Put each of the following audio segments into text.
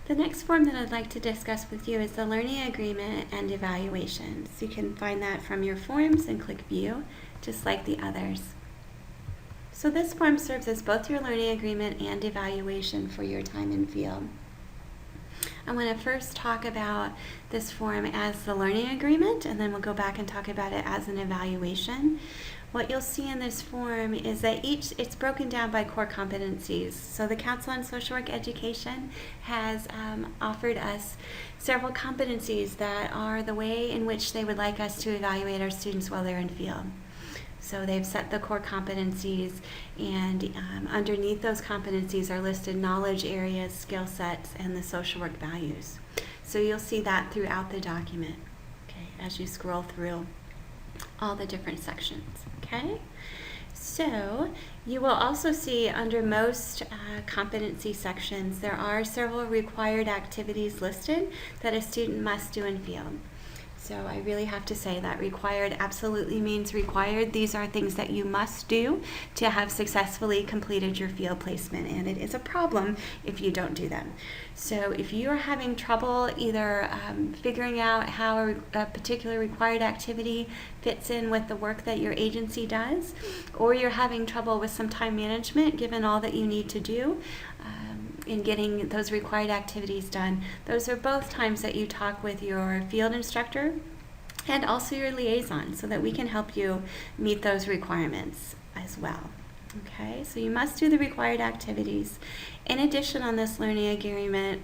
The next form that I'd like to discuss with you is the Learning Agreement and Evaluation. So you can find that from your forms and click View, just like the others. So this form serves as both your learning agreement and evaluation for your time in field. I want to first talk about this form as the learning agreement, and then we'll go back and talk about it as an evaluation. What you'll see in this form is that it's broken down by core competencies. So the Council on Social Work Education has offered us several competencies that are the way in which they would like us to evaluate our students while they're in field. So they've set the core competencies, and underneath those competencies are listed knowledge areas, skill sets, and the social work values. So you'll see that throughout the document, okay, as you scroll through all the different sections, okay? So you will also see under most competency sections, there are several required activities listed that a student must do in field. So I really have to say that required absolutely means required. These are things that you must do to have successfully completed your field placement, and it is a problem if you don't do them. So if you are having trouble either figuring out how a particular required activity fits in with the work that your agency does, or you're having trouble with some time management given all that you need to do, in getting those required activities done, those are both times that you talk with your field instructor and also your liaison so that we can help you meet those requirements as well. Okay, so you must do the required activities. In addition, on this learning agreement,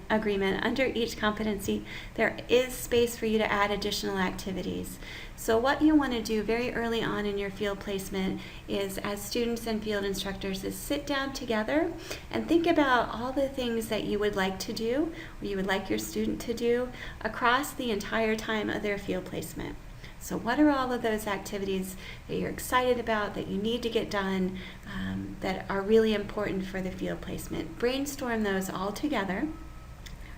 under each competency, there is space for you to add additional activities. So what you want to do very early on in your field placement is, as students and field instructors, is sit down together and think about all the things that you would like to do, or you would like your student to do, across the entire time of their field placement. So what are all of those activities that you're excited about, that you need to get done, that are really important for the field placement? Brainstorm those all together.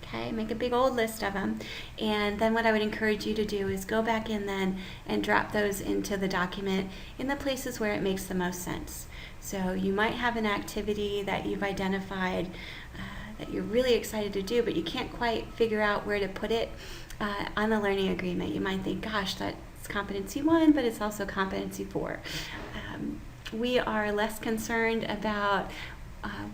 Okay, make a big old list of them. And then what I would encourage you to do is go back in then and drop those into the document in the places where it makes the most sense. So you might have an activity that you've identified that you're really excited to do, but you can't quite figure out where to put it on the learning agreement. You might think, gosh, that's competency 1, but it's also competency 4. We are less concerned about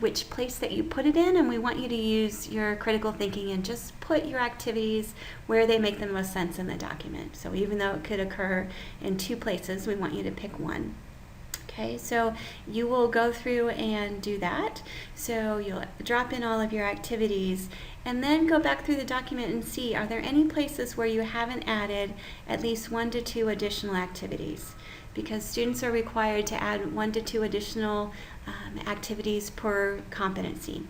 which place that you put it in, and we want you to use your critical thinking and just put your activities where they make the most sense in the document. So even though it could occur in 2 places, we want you to pick one. Okay, so you will go through and do that. So you'll drop in all of your activities and then go back through the document and see, are there any places where you haven't added at least 1 to 2 additional activities? Because students are required to add 1 to 2 additional activities per competency.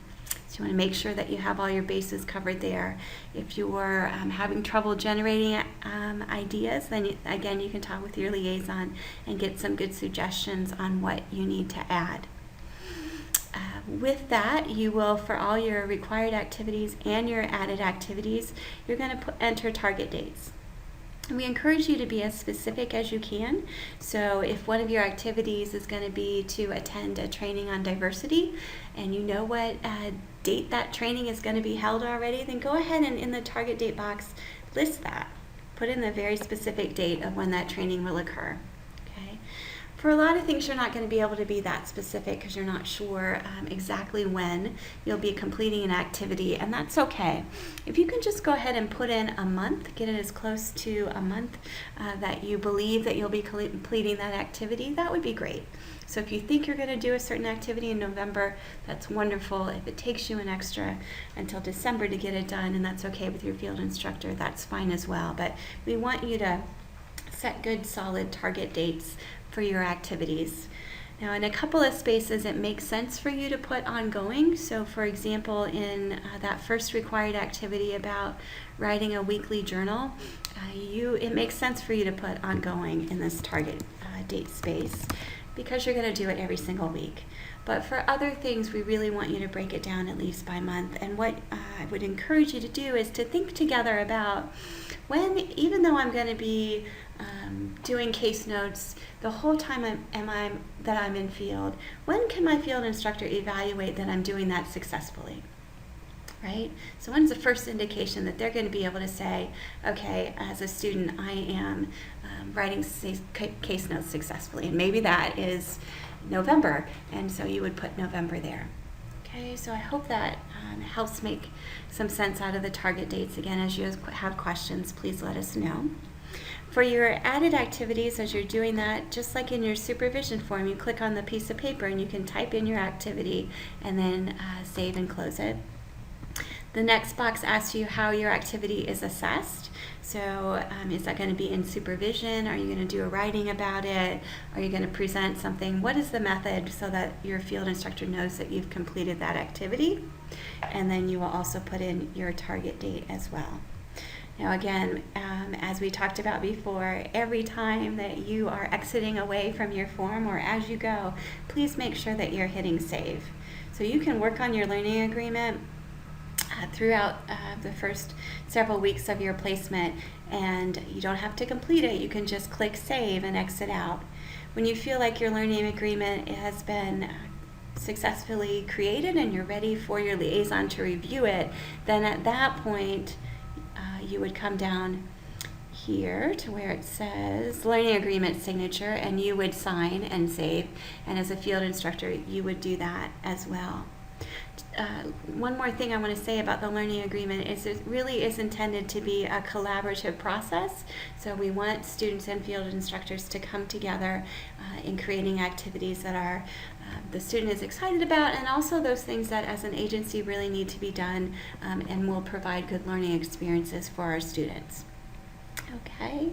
So you want to make sure that you have all your bases covered there. If you're having trouble generating ideas, then again, you can talk with your liaison and get some good suggestions on what you need to add. With that, you will, for all your required activities and your added activities, you're going to enter target dates. We encourage you to be as specific as you can. So if one of your activities is going to be to attend a training on diversity, and you know what date that training is going to be held already, then go ahead and in the target date box, list that. Put in the very specific date of when that training will occur. Okay. For a lot of things, you're not going to be able to be that specific because you're not sure exactly when you'll be completing an activity, and that's okay. If you can just go ahead and put in a month, get it as close to a month that you believe that you'll be completing that activity, that would be great. So if you think you're going to do a certain activity in November, that's wonderful. If it takes you an extra until December to get it done, and that's okay with your field instructor, that's fine as well. But we want you to set good, solid target dates for your activities. Now, in a couple of spaces, it makes sense for you to put ongoing. So, for example, in that first required activity about writing a weekly journal, it makes sense for you to put ongoing in this target date space, because you're going to do it every single week. But for other things, we really want you to break it down at least by month. And what I would encourage you to do is to think together about when, even though I'm going to be doing case notes the whole time that I'm in field, when can my field instructor evaluate that I'm doing that successfully? right? So when's the first indication that they're going to be able to say, okay, as a student, I am writing case notes successfully, and maybe that is November, and so you would put November there. Okay, so I hope that helps make some sense out of the target dates. Again, as you have questions, please let us know. For your added activities, as you're doing that, just like in your supervision form, you click on the piece of paper and you can type in your activity and then save and close it. The next box asks you how your activity is assessed. So is that going to be in supervision? Are you going to do a writing about it? Are you going to present something? What is the method so that your field instructor knows that you've completed that activity? And then you will also put in your target date as well. Now again, as we talked about before, every time that you are exiting away from your form or as you go, please make sure that you're hitting save. So you can work on your learning agreement throughout the first several weeks of your placement, and you don't have to complete it. You can just click save and exit out. When you feel like your learning agreement has been successfully created and you're ready for your liaison to review it, then at that point you would come down here to where it says learning agreement signature, and you would sign and save, and as a field instructor you would do that as well. One more thing I want to say about the learning agreement is it really is intended to be a collaborative process. So we want students and field instructors to come together in creating activities that are the student is excited about, and also those things that as an agency really need to be done and will provide good learning experiences for our students. Okay.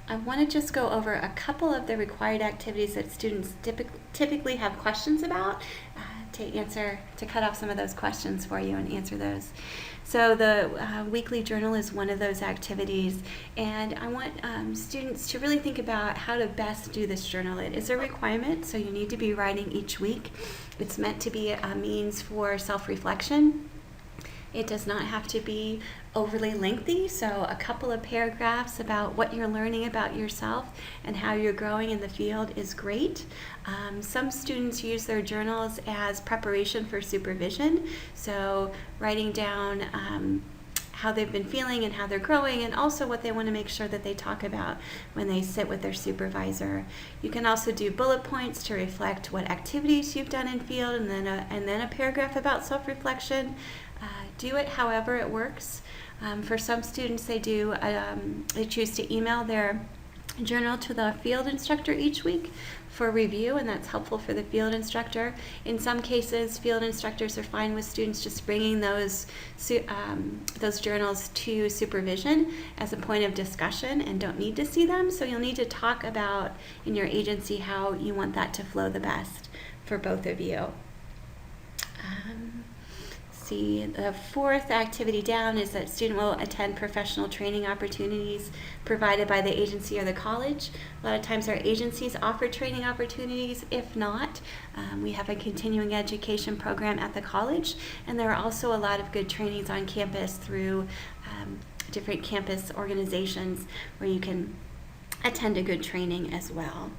I want to just go over a couple of the required activities that students typically have questions about to cut off some of those questions for you and answer those. So the weekly journal is one of those activities, and I want students to really think about how to best do this journal. It is a requirement, so you need to be writing each week. It's meant to be a means for self-reflection. It does not have to be overly lengthy, so a couple of paragraphs about what you're learning about yourself and how you're growing in the field is great. Some students use their journals as preparation for supervision, so writing down how they've been feeling and how they're growing, and also what they want to make sure that they talk about when they sit with their supervisor. You can also do bullet points to reflect what activities you've done in field, and then a paragraph about self-reflection. Do it however it works. For some students, they choose to email their journal to the field instructor each week for review, and that's helpful for the field instructor. In some cases, field instructors are fine with students just bringing those journals to supervision as a point of discussion and don't need to see them. So you'll need to talk about in your agency how you want that to flow the best for both of you. The fourth activity down is that student will attend professional training opportunities provided by the agency or the college. A lot of times our agencies offer training opportunities. If not, we have a continuing education program at the college, and there are also a lot of good trainings on campus through different campus organizations where you can attend a good training as well.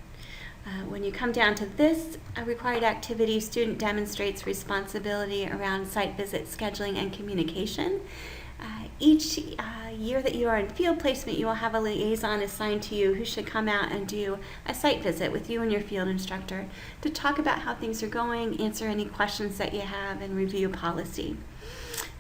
When you come down to this required activity, student demonstrates responsibility around site visit scheduling and communication. Each year that you are in field placement, you will have a liaison assigned to you who should come out and do a site visit with you and your field instructor to talk about how things are going, answer any questions that you have, and review policy.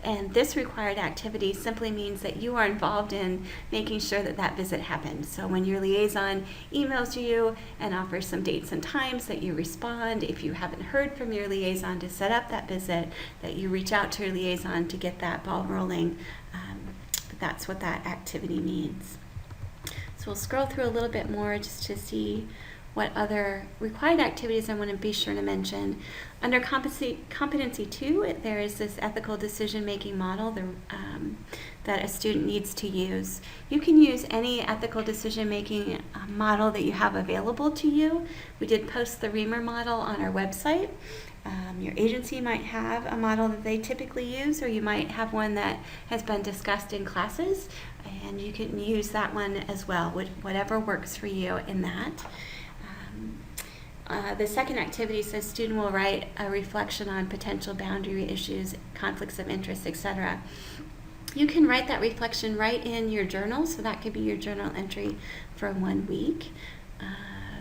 And this required activity simply means that you are involved in making sure that that visit happens. So when your liaison emails you and offers some dates and times, that you respond. If you haven't heard from your liaison to set up that visit, that you reach out to your liaison to get that ball rolling. That's what that activity means. So we'll scroll through a little bit more just to see what other required activities I want to be sure to mention. Under competency 2, there is this ethical decision-making model that a student needs to use. You can use any ethical decision-making model that you have available to you. We did post the Reamer model on our website. Your agency might have a model that they typically use, or you might have one that has been discussed in classes, and you can use that one as well, whatever works for you in that. The second activity says student will write a reflection on potential boundary issues, conflicts of interest, etc. You can write that reflection right in your journal, so that could be your journal entry for 1 week.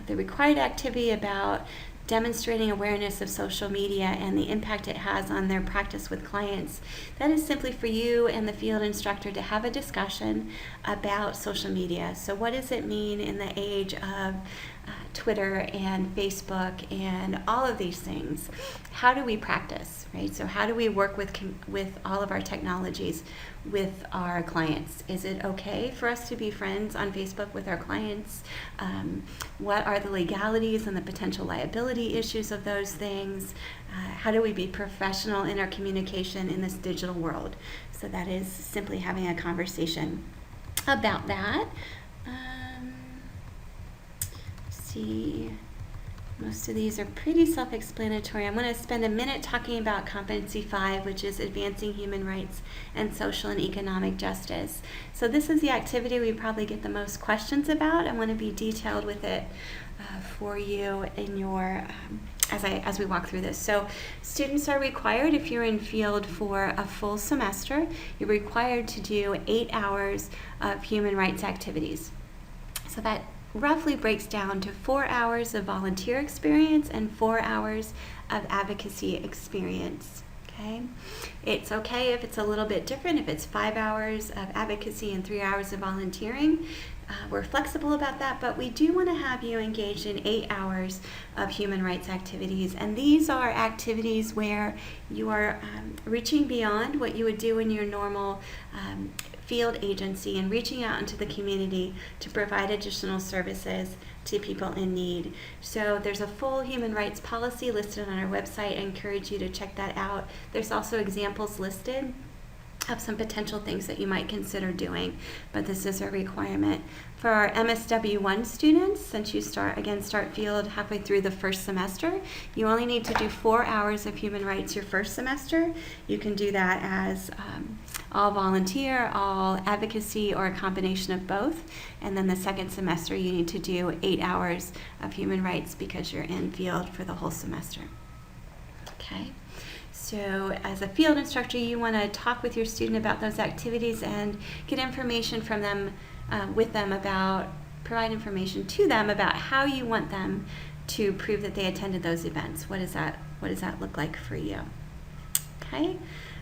The required activity about demonstrating awareness of social media and the impact it has on their practice with clients. That is simply for you and the field instructor to have a discussion about social media. So what does it mean in the age of Twitter and Facebook and all of these things? How do we practice, right? So how do we work with all of our technologies with our clients? Is it okay for us to be friends on Facebook with our clients? What are the legalities and the potential liability issues of those things? How do we be professional in our communication in this digital world? So that is simply having a conversation about that. See, most of these are pretty self-explanatory. I'm going to spend a minute talking about competency 5, which is advancing human rights and social and economic justice. So this is the activity we probably get the most questions about. I want to be detailed with it for you in your as we walk through this. So students are required, if you're in field for a full semester, you're required to do 8 hours of human rights activities. So that roughly breaks down to 4 hours of volunteer experience and 4 hours of advocacy experience. Okay, it's okay if it's a little bit different, if it's 5 hours of advocacy and 3 hours of volunteering. We're flexible about that, but we do want to have you engaged in 8 hours of human rights activities. And these are activities where you are reaching beyond what you would do in your normal field agency and reaching out into the community to provide additional services to people in need. So there's a full human rights policy listed on our website. I encourage you to check that out. There's also examples listed of some potential things that you might consider doing, but this is a requirement. For our MSW1 students, since you start field halfway through the first semester, you only need to do 4 hours of human rights your first semester. You can do that as all volunteer, all advocacy, or a combination of both. And then the second semester, you need to do 8 hours of human rights because you're in field for the whole semester. Okay. So as a field instructor, you want to talk with your student about those activities and get information from them, provide information to them about how you want them to prove that they attended those events. What does that look like for you? Okay.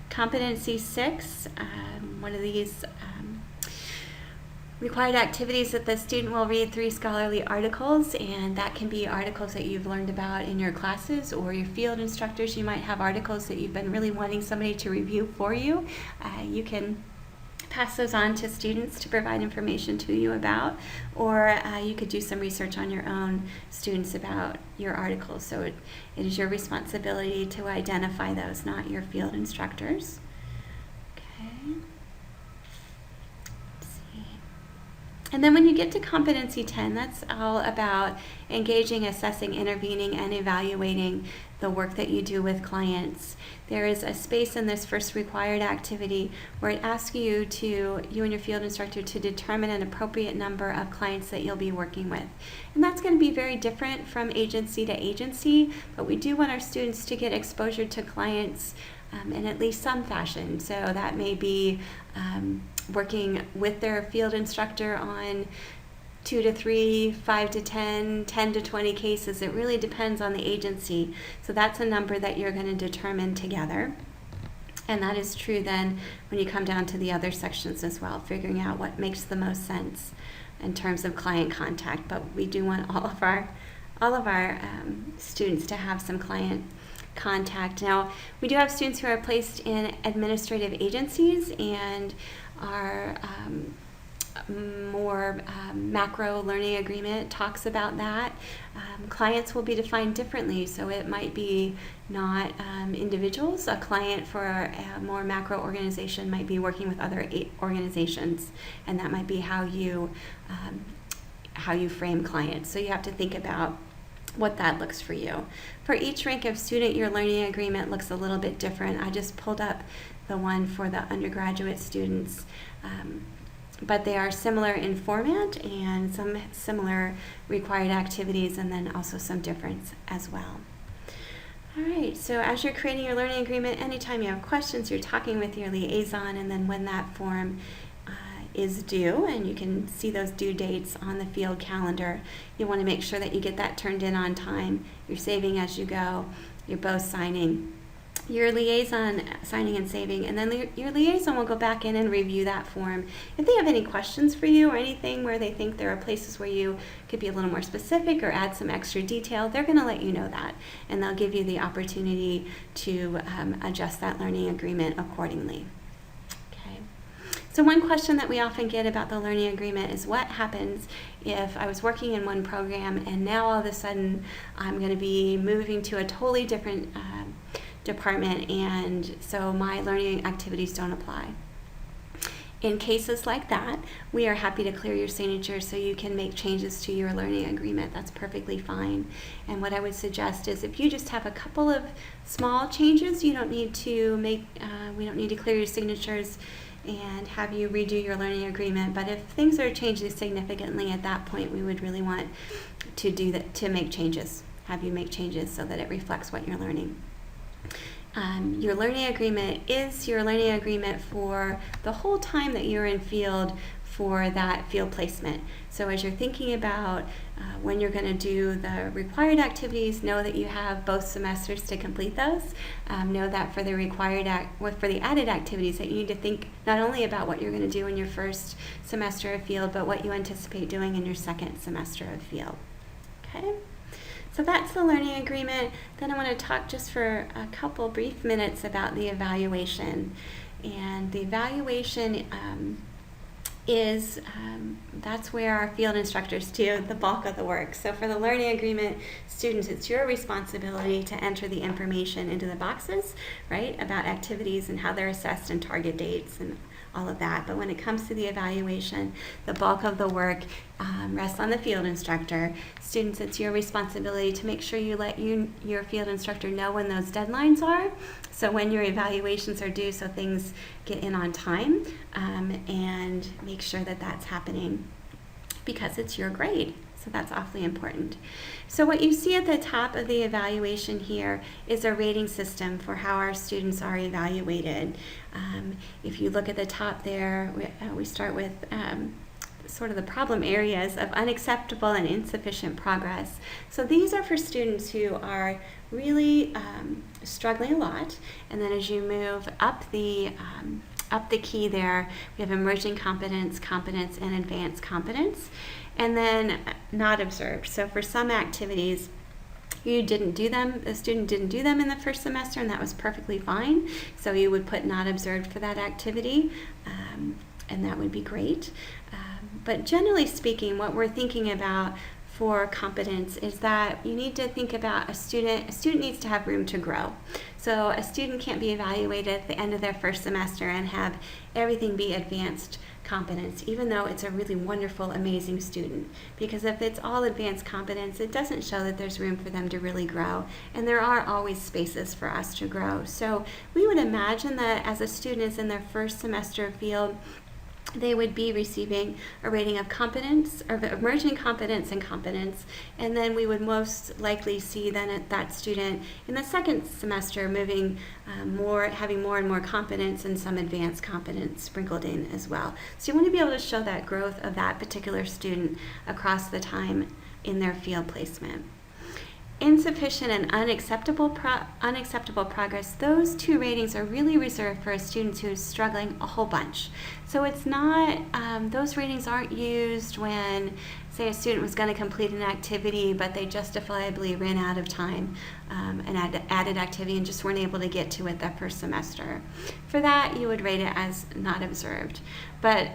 Competency 6, one of these required activities that the student will read 3 scholarly articles, and that can be articles that you've learned about in your classes, or your field instructors. You might have articles that you've been really wanting somebody to review for you. You can pass those on to students to provide information to you about, or you could do some research on your own, students, about your articles. So it is your responsibility to identify those, not your field instructors. Okay. And then when you get to competency 10, that's all about engaging, assessing, intervening, and evaluating the work that you do with clients. There is a space in this first required activity where it asks you and your field instructor to determine an appropriate number of clients that you'll be working with. And that's going to be very different from agency to agency, but we do want our students to get exposure to clients in at least some fashion. So that may be working with their field instructor on 2 to 3, 5 to 10, 10 to 20 cases. It really depends on the agency. So that's a number that you're going to determine together. And that is true then when you come down to the other sections as well, figuring out what makes the most sense in terms of client contact. But we do want all of our students to have some client contact. Now, we do have students who are placed in administrative agencies and our more macro learning agreement talks about that. Clients will be defined differently, so it might be not individuals. A client for a more macro organization might be working with other organizations, and that might be how you frame clients. So you have to think about what that looks for you. For each rank of student, your learning agreement looks a little bit different. I just pulled up the one for the undergraduate students. but they are similar in format and some similar required activities, and then also some difference as well. All right, so as you're creating your learning agreement, anytime you have questions, you're talking with your liaison, and then when that form is due, and you can see those due dates on the field calendar, you want to make sure that you get that turned in on time. You're saving as you go. You're both signing. Your liaison signing and saving, and then your liaison will go back in and review that form. If they have any questions for you or anything where they think there are places where you could be a little more specific or add some extra detail, they're going to let you know that, and they'll give you the opportunity to adjust that learning agreement accordingly. Okay. So one question that we often get about the learning agreement is, what happens if I was working in one program and now all of a sudden I'm going to be moving to a totally different department, and so my learning activities don't apply. In cases like that, we are happy to clear your signature so you can make changes to your learning agreement. That's perfectly fine. And what I would suggest is, if you just have a couple of small changes, you don't need to make, we don't need to clear your signatures and have you redo your learning agreement. But if things are changing significantly, at that point we would really want to do that, to make changes, have you make changes so that it reflects what you're learning. Your learning agreement is your learning agreement for the whole time that you're in field for that field placement. So as you're thinking about when you're going to do the required activities, know that you have both semesters to complete those. Know that for the for the added activities, that you need to think not only about what you're going to do in your first semester of field, but what you anticipate doing in your second semester of field. Okay? So that's the learning agreement. Then I want to talk just for a couple brief minutes about the evaluation. And the evaluation that's where our field instructors do the bulk of the work. So for the learning agreement, students, it's your responsibility to enter the information into the boxes, right, about activities and how they're assessed and target dates and all of that. But when it comes to the evaluation, the bulk of the work rests on the field instructor. Students, it's your responsibility to make sure you let your field instructor know when those deadlines are, so when your evaluations are due, so things get in on time, and make sure that that's happening because it's your grade. So that's awfully important. So what you see at the top of the evaluation here is a rating system for how our students are evaluated. If you look at the top there, we start with sort of the problem areas of unacceptable and insufficient progress. So these are for students who are really struggling a lot, and then as you move up the key there, we have emerging competence, competence, and advanced competence. And then not observed. So for some activities, you didn't do them, the student didn't do them in the first semester, and that was perfectly fine. So you would put not observed for that activity, and that would be great. But generally speaking, what we're thinking about for competence is that you need to think about a student needs to have room to grow. So a student can't be evaluated at the end of their first semester and have everything be advanced competence, even though it's a really wonderful, amazing student. Because if it's all advanced competence, it doesn't show that there's room for them to really grow. And there are always spaces for us to grow. So we would imagine that as a student is in their first semester of field, they would be receiving a rating of competence, or emerging competence and competence, and then we would most likely see then that student in the second semester moving having more and more competence and some advanced competence sprinkled in as well. So you want to be able to show that growth of that particular student across the time in their field placement. Insufficient and unacceptable progress, those two ratings are really reserved for a student who is struggling a whole bunch. So it's not, those ratings aren't used when, say, a student was going to complete an activity, but they justifiably ran out of time and added activity and just weren't able to get to it that first semester. For that, you would rate it as not observed. But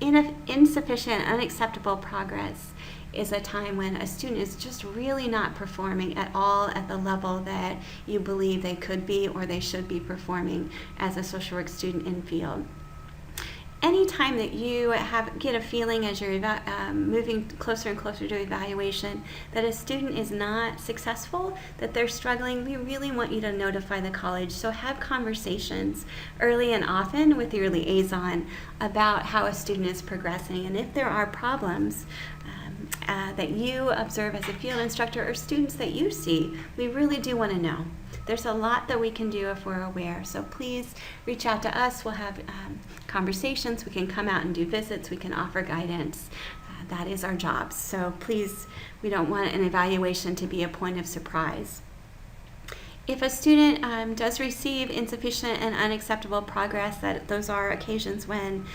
insufficient, unacceptable progress is a time when a student is just really not performing at all at the level that you believe they could be or they should be performing as a social work student in field. anytime that you get a feeling as you're moving closer and closer to evaluation that a student is not successful, that they're struggling, we really want you to notify the college. So have conversations early and often with your liaison about how a student is progressing, and if there are problems that you observe as a field instructor or students that you see, we really do want to know. There's a lot that we can do if we're aware, so please reach out to us. We'll have conversations, we can come out and do visits, we can offer guidance. That is our job, so please, we don't want an evaluation to be a point of surprise. If a student does receive insufficient and unacceptable progress, those are occasions when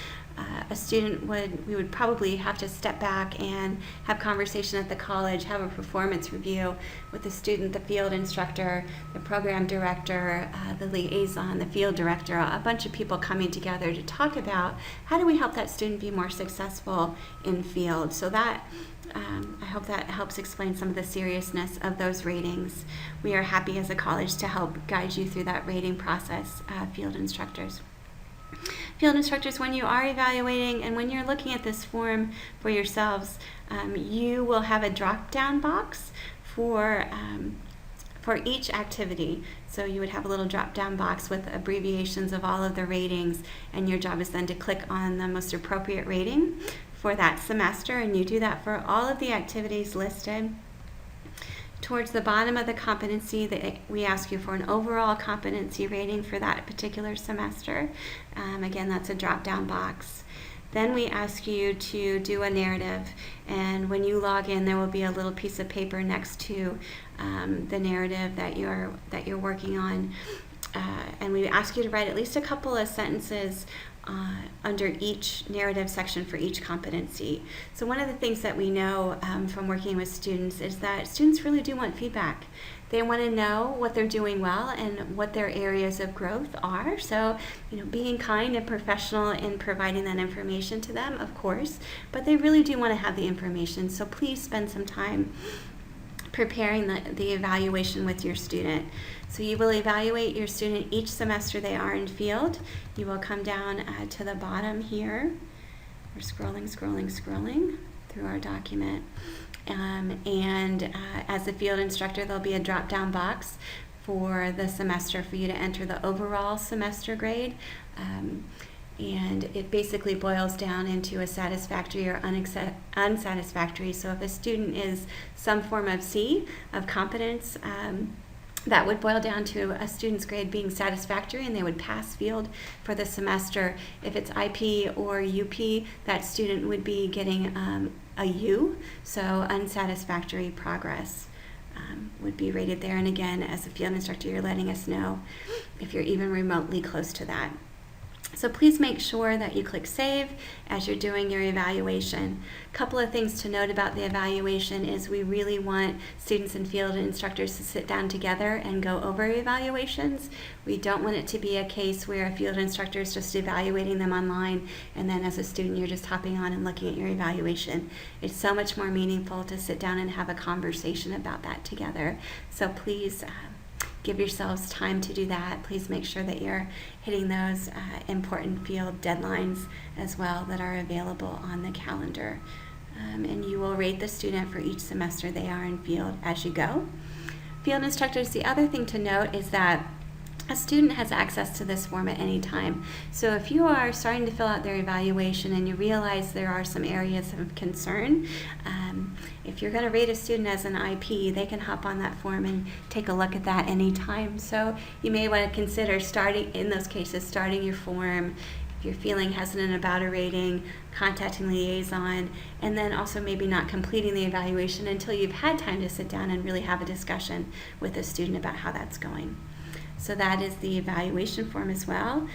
a student we would probably have to step back and have conversation at the college, have a performance review with the student, the field instructor, the program director, the liaison, the field director, a bunch of people coming together to talk about how do we help that student be more successful in field. So that I hope that helps explain some of the seriousness of those ratings. We are happy as a college to help guide you through that rating process, field instructors. Field instructors, when you are evaluating and when you're looking at this form for yourselves, you will have a drop-down box for each activity. So you would have a little drop-down box with abbreviations of all of the ratings, and your job is then to click on the most appropriate rating for that semester, and you do that for all of the activities listed. Towards the bottom of the competency, we ask you for an overall competency rating for that particular semester. Again, that's a drop-down box. Then we ask you to do a narrative, and when you log in, there will be a little piece of paper next to the narrative that you're working on, and we ask you to write at least a couple of sentences under each narrative section for each competency. So one of the things that we know from working with students is that students really do want feedback. They want to know what they're doing well and what their areas of growth are. So, being kind and professional in providing that information to them, of course, but they really do want to have the information. So please spend some time preparing the evaluation with your student. So you will evaluate your student each semester they are in field. You will come down to the bottom here. We're scrolling through our document. As a field instructor, there'll be a drop-down box for the semester for you to enter the overall semester grade. And it basically boils down into a satisfactory or unsatisfactory. So if a student is some form of C, of competence, that would boil down to a student's grade being satisfactory and they would pass field for the semester. If it's IP or UP, that student would be getting a U, so unsatisfactory progress would be rated there. And again, as a field instructor, you're letting us know if you're even remotely close to that. So please make sure that you click Save as you're doing your evaluation. A couple of things to note about the evaluation is we really want students and field instructors to sit down together and go over evaluations. We don't want it to be a case where a field instructor is just evaluating them online and then as a student you're just hopping on and looking at your evaluation. It's so much more meaningful to sit down and have a conversation about that together. So please give yourselves time to do that. Please make sure that you're hitting those important field deadlines as well that are available on the calendar. And you will rate the student for each semester they are in field as you go. Field instructors, the other thing to note is that a student has access to this form at any time. So if you are starting to fill out their evaluation and you realize there are some areas of concern, if you're going to rate a student as an IP, they can hop on that form and take a look at that anytime. So you may want to consider starting your form. If you're feeling hesitant about a rating, contacting the liaison, and then also maybe not completing the evaluation until you've had time to sit down and really have a discussion with the student about how that's going. So that is the evaluation form as well.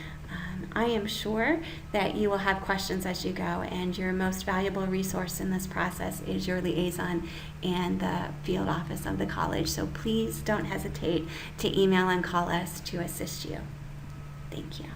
I am sure that you will have questions as you go, and your most valuable resource in this process is your liaison and the field office of the college. So please don't hesitate to email and call us to assist you. Thank you.